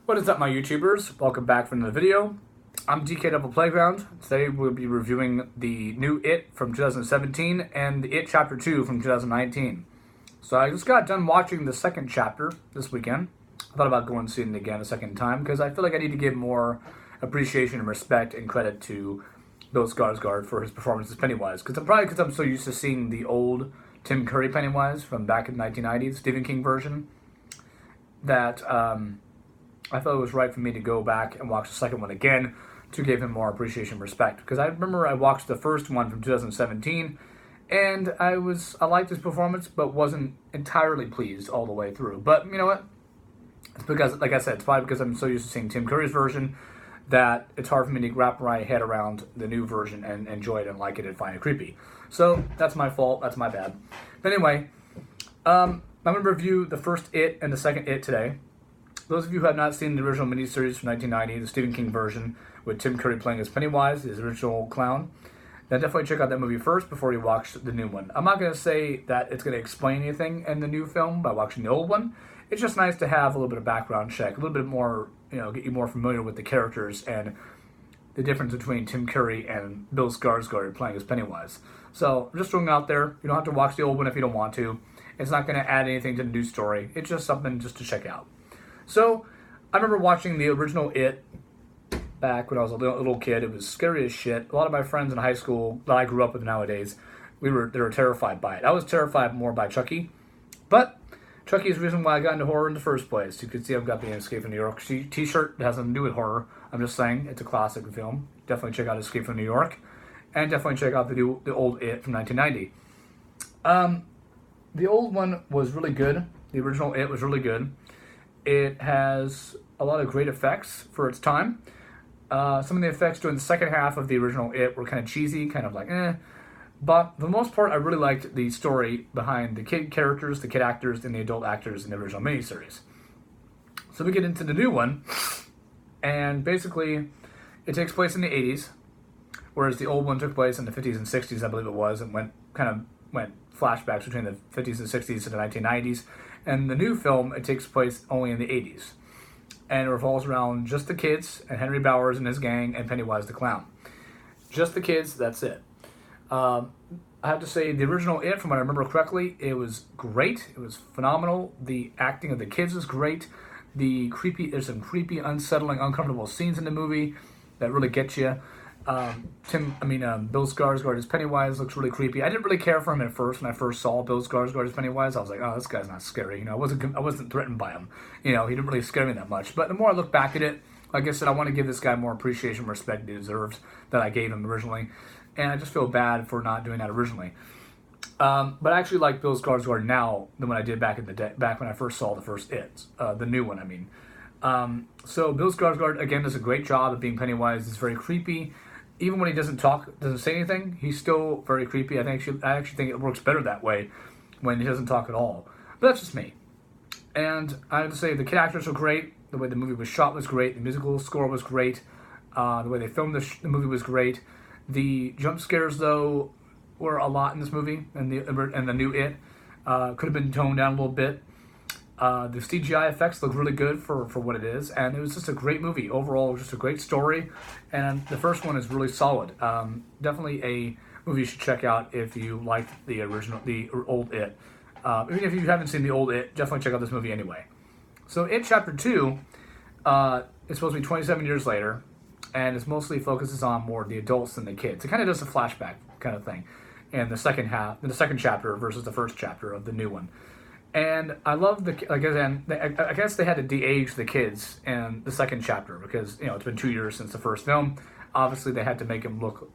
What is up, my YouTubers? Welcome back for another video. I'm DK Double Playground. Today we'll be reviewing the new It from 2017 and the It Chapter 2 from 2019. So I just got done watching the second chapter this weekend. I thought about going and seeing it again a second time because I feel like I need to give more appreciation and respect and credit to Bill Skarsgård for his performance as Pennywise. Because I'm so used to seeing the old Tim Curry Pennywise from back in 1990, the Stephen King version, that I thought it was right for me to go back and watch the second one again to give him more appreciation and respect. Because I remember I watched the first one from 2017, and I liked his performance, but wasn't entirely pleased all the way through. But you know what? It's because, like I said, it's probably because I'm so used to seeing Tim Curry's version that it's hard for me to wrap my head around the new version and enjoy it and like it and find it creepy. So that's my fault. That's my bad. But anyway, I'm going to review the first It and the second It today. Those of you who have not seen the original miniseries from 1990, the Stephen King version, with Tim Curry playing as Pennywise, his original clown, then definitely check out that movie first before you watch the new one. I'm not going to say that it's going to explain anything in the new film by watching the old one. It's just nice to have a little bit of background check, a little bit more, get you more familiar with the characters and the difference between Tim Curry and Bill Skarsgård playing as Pennywise. So, just throwing it out there. You don't have to watch the old one if you don't want to. It's not going to add anything to the new story. It's just something just to check out. So, I remember watching the original It back when I was a little kid. It was scary as shit. A lot of my friends in high school that I grew up with nowadays, they were terrified by it. I was terrified more by Chucky, but Chucky is the reason why I got into horror in the first place. You can see I've got the Escape from New York t-shirt. It has nothing to do with horror. I'm just saying it's a classic film. Definitely check out Escape from New York, and definitely check out the old It from 1990. The old one was really good. The original It was really good. It has a lot of great effects for its time. Some of the effects during the second half of the original It were kind of cheesy, kind of like eh. But for the most part, I really liked the story behind the kid characters, the kid actors, and the adult actors in the original miniseries. So we get into the new one, and basically, it takes place in the 80s, whereas the old one took place in the 50s and 60s, I believe it was, and went flashbacks between the 50s and 60s to the 1990s. And the new film, it takes place only in the 80s. And it revolves around just the kids, and Henry Bowers and his gang, and Pennywise the Clown. Just the kids, that's it. I have to say, the original It, from what I remember correctly, it was great. It was phenomenal. The acting of the kids was great. There's some creepy, unsettling, uncomfortable scenes in the movie that really get you. Bill Skarsgård as Pennywise looks really creepy. I didn't really care for him at first when I first saw Bill Skarsgård as Pennywise. I was like, oh, this guy's not scary. I wasn't threatened by him. He didn't really scare me that much. But the more I look back at it, like I said, I want to give this guy more appreciation and respect he deserves that I gave him originally. And I just feel bad for not doing that originally. But I actually like Bill Skarsgård now than when I did back when I first saw the first It, the new one, I mean. So Bill Skarsgård, again, does a great job of being Pennywise. He's very creepy. Even when he doesn't talk, doesn't say anything, he's still very creepy. I actually think it works better that way when he doesn't talk at all. But that's just me. And I have to say, the kid actors were great. The way the movie was shot was great. The musical score was great. The way they filmed the movie was great. The jump scares, though, were a lot in this movie, and the new It could have been toned down a little bit. The CGI effects look really good for what it is, and it was just a great movie. Overall, just a great story, and the first one is really solid. Definitely a movie you should check out if you liked the old It. Even if you haven't seen the old It, definitely check out this movie anyway. So It Chapter 2 is supposed to be 27 years later, and it mostly focuses on more the adults than the kids. It kind of does a flashback kind of thing in the second chapter versus the first chapter of the new one. And I love I guess they had to de-age the kids in the second chapter because, it's been 2 years since the first film. Obviously, they had to make them look,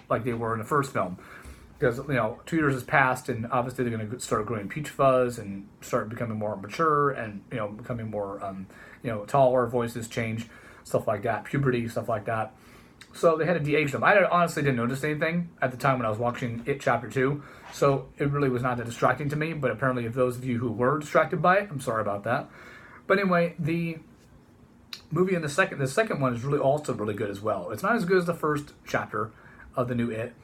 like they were in the first film. Because, 2 years has passed, and obviously they're going to start growing peach fuzz and start becoming more mature and, becoming more, taller, voices change, stuff like that, puberty, stuff like that. So they had to de-age them. I honestly didn't notice anything at the time when I was watching It Chapter 2, so it really was not that distracting to me, but apparently if those of you who were distracted by it, I'm sorry about that. But anyway, the movie in the second one is really also really good as well. It's not as good as the first chapter of the new It,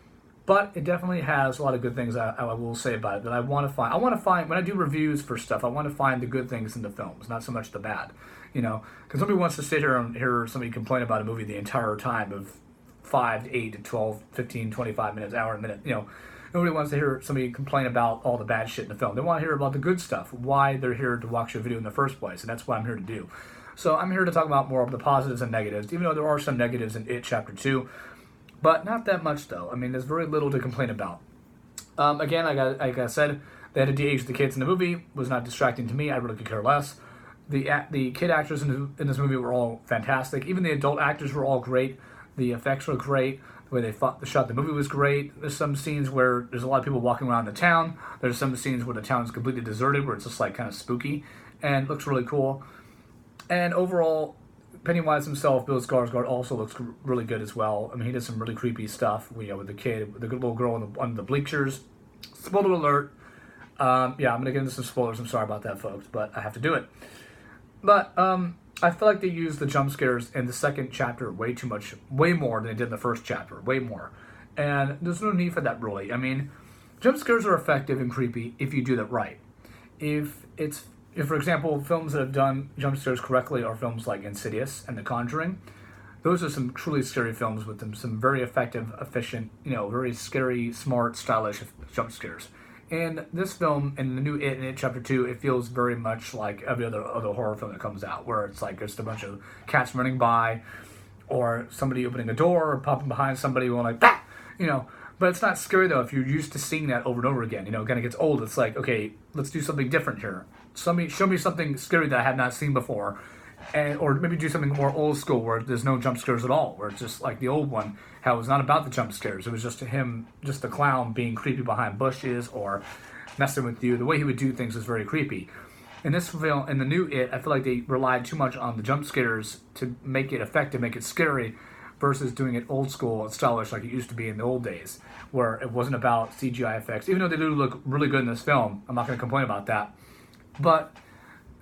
but it definitely has a lot of good things I will say about it that I want to find. When I do reviews for stuff, I want to find the good things in the films, not so much the bad. because nobody wants to sit here and hear somebody complain about a movie the entire time of 5 to 8 to 12, 15, 25 minutes, hour and minute. Nobody wants to hear somebody complain about all the bad shit in the film. They want to hear about the good stuff, why they're here to watch your video in the first place, and that's what I'm here to do. So I'm here to talk about more of the positives and negatives, even though there are some negatives in It Chapter 2, but not that much, though. I mean, there's very little to complain about. Again, like I said, they had to de-age the kids in the movie. Was not distracting to me. I really could care less. The kid actors in this movie were all fantastic. Even the adult actors were all great. The effects were great. The way they shot the movie was great. There's some scenes where there's a lot of people walking around the town. There's some scenes where the town is completely deserted, where it's just like kind of spooky, and looks really cool. And overall, Pennywise himself, Bill Skarsgård, also looks really good as well. I mean, he did some really creepy stuff, with the kid, the little girl on the bleachers. Spoiler alert. I'm going to get into some spoilers. I'm sorry about that, folks, but I have to do it. But I feel like they used the jump scares in the second chapter way more than they did in the first chapter, way more. And there's no need for that, really. I mean, jump scares are effective and creepy if you do that right. If, for example, films that have done jump scares correctly are films like Insidious and The Conjuring. Those are some truly scary films with some very effective, efficient, very scary, smart, stylish jump scares. In this film, in the new It and It Chapter 2, it feels very much like every other horror film that comes out, where it's like just a bunch of cats running by, or somebody opening a door, or popping behind somebody going like, bah! But it's not scary, though, if you're used to seeing that over and over again. It kind of gets old. It's like, okay, let's do something different here. Show me something scary that I have not seen before. Or maybe do something more old school where there's no jump scares at all, where it's just like the old one, how it was not about the jump scares. It was just the clown being creepy behind bushes or messing with you. The way he would do things was very creepy. In this film, in the new It, I feel like they relied too much on the jump scares to make it effective, make it scary, versus doing it old school and stylish like it used to be in the old days, where it wasn't about CGI effects. Even though they do look really good in this film, I'm not going to complain about that. But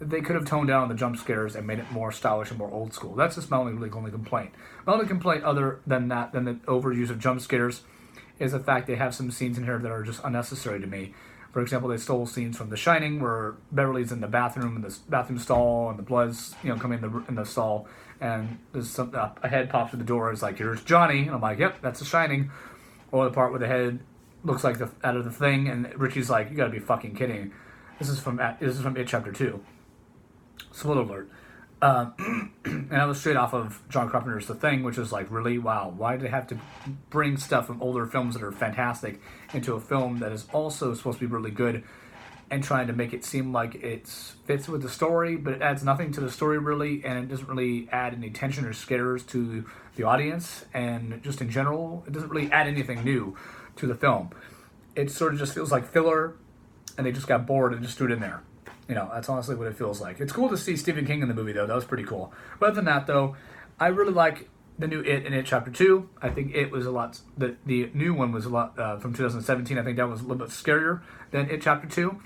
they could have toned down the jump scares and made it more stylish and more old school. That's just my only complaint. My only complaint other than that, than the overuse of jump scares, is the fact they have some scenes in here that are just unnecessary to me. For example, they stole scenes from The Shining where Beverly's in the bathroom, in the bathroom stall, and the blood's coming in the stall, and there's a head pops through the door. It's like, here's Johnny, and I'm like, yep, that's The Shining. Or the part where the head looks like out of the thing, and Richie's like, you gotta be fucking kidding. This is from It Chapter 2. Spoiler alert. And that was straight off of John Carpenter's The Thing, which is like, really? Wow. Why do they have to bring stuff from older films that are fantastic into a film that is also supposed to be really good, and trying to make it seem like it fits with the story, but it adds nothing to the story, really, and it doesn't really add any tension or scares to the audience, and just in general, it doesn't really add anything new to the film. It sort of just feels like filler, and they just got bored and just threw it in there. That's honestly what it feels like. It's cool to see Stephen King in the movie, though. That was pretty cool. But other than that, though, I really like the new It and It Chapter 2. I think it was a lot... The new one was a lot... from 2017, I think that was a little bit scarier than It Chapter 2.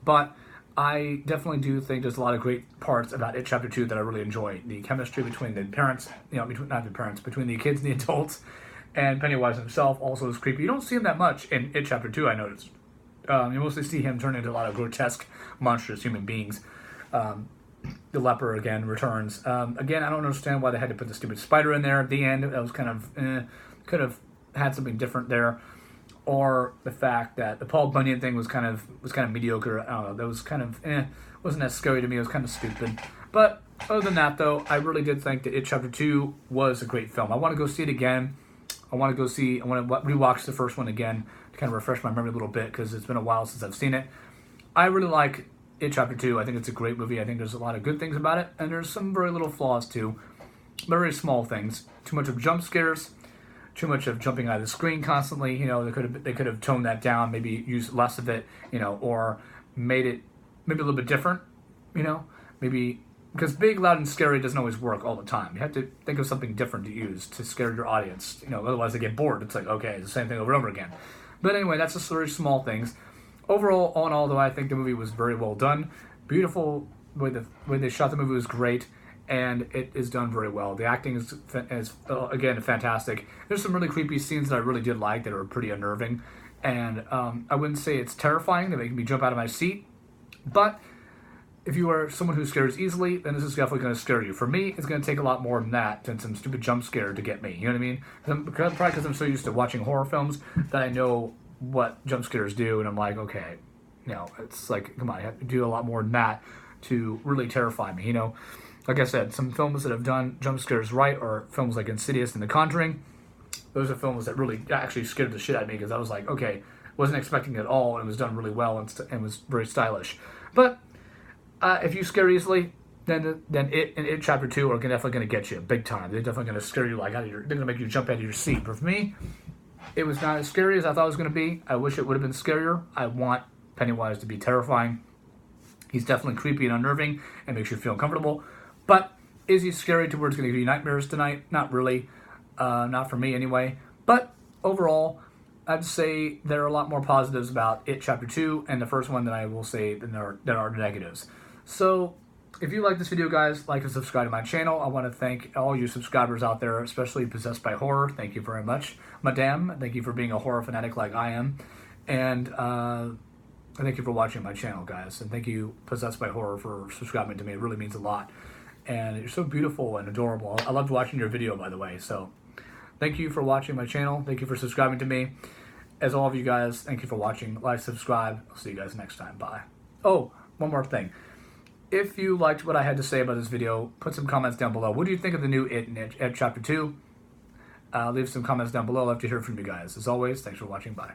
But I definitely do think there's a lot of great parts about It Chapter 2 that I really enjoy. The chemistry between the parents... between the kids and the adults. And Pennywise himself also is creepy. You don't see him that much in It Chapter 2, I noticed. You mostly see him turn into a lot of grotesque, monstrous human beings. The leper, again, returns. Again, I don't understand why they had to put the stupid spider in there at the end. That was kind of... could have had something different there. Or the fact that the Paul Bunyan thing was kind of mediocre. I don't know. That was kind of... wasn't that scary to me. It was kind of stupid. But other than that, though, I really did think that It Chapter 2 was a great film. I want to go see it again. I want to rewatch the first one again to kind of refresh my memory a little bit, because it's been a while since I've seen it. I really like It Chapter 2. I think it's a great movie. I think there's a lot of good things about it, and there's some very little flaws too. Very small things. Too much of jump scares, too much of jumping out of the screen constantly. They could have toned that down, maybe used less of it, or made it maybe a little bit different, maybe, because big, loud, and scary doesn't always work all the time. You have to think of something different to use to scare your audience. Otherwise they get bored. It's like, okay, it's the same thing over and over again. But anyway, that's just very small things. Overall, all in all, though, I think the movie was very well done. Beautiful. The way they shot the movie was great, and it is done very well. The acting is again, fantastic. There's some really creepy scenes that I really did like that are pretty unnerving. And I wouldn't say it's terrifying. They make me jump out of my seat. But if you are someone who scares easily, then this is definitely going to scare you. For me, it's going to take a lot more than that, than some stupid jump scare to get me. You know what I mean? Probably because I'm so used to watching horror films that I know what jump scares do, and I'm like, okay, it's like, come on, I have to do a lot more than that to really terrify me. Like I said, some films that have done jump scares right are films like Insidious and The Conjuring. Those are films that really actually scared the shit out of me because I was like, okay, wasn't expecting it at all, and it was done really well and was very stylish. But if you scare easily, then It and It Chapter 2 are definitely going to get you big time. They're definitely going to scare you they're going to make you jump out of your seat. But for me, it was not as scary as I thought it was going to be. I wish it would have been scarier. I want Pennywise to be terrifying. He's definitely creepy and unnerving and makes you feel uncomfortable. But is he scary to where it's going to give you nightmares tonight? Not really. Not for me anyway. But overall, I'd say there are a lot more positives about It Chapter 2 and the first one than I will say than there are negatives. So if you like this video, guys, like and subscribe to my channel. I want to thank all you subscribers out there, especially Possessed by Horror. Thank you very much. Madame, thank you for being a horror fanatic like I am. And thank you for watching my channel, guys. And thank you, Possessed by Horror, for subscribing to me. It really means a lot. And you're so beautiful and adorable. I loved watching your video, by the way. So thank you for watching my channel. Thank you for subscribing to me. As all of you guys, thank you for watching. Like, subscribe. I'll see you guys next time. Bye. Oh, one more thing. If you liked what I had to say about this video, put some comments down below. What do you think of the new It and It Chapter 2? Leave some comments down below. I'd love to hear from you guys. As always, thanks for watching. Bye.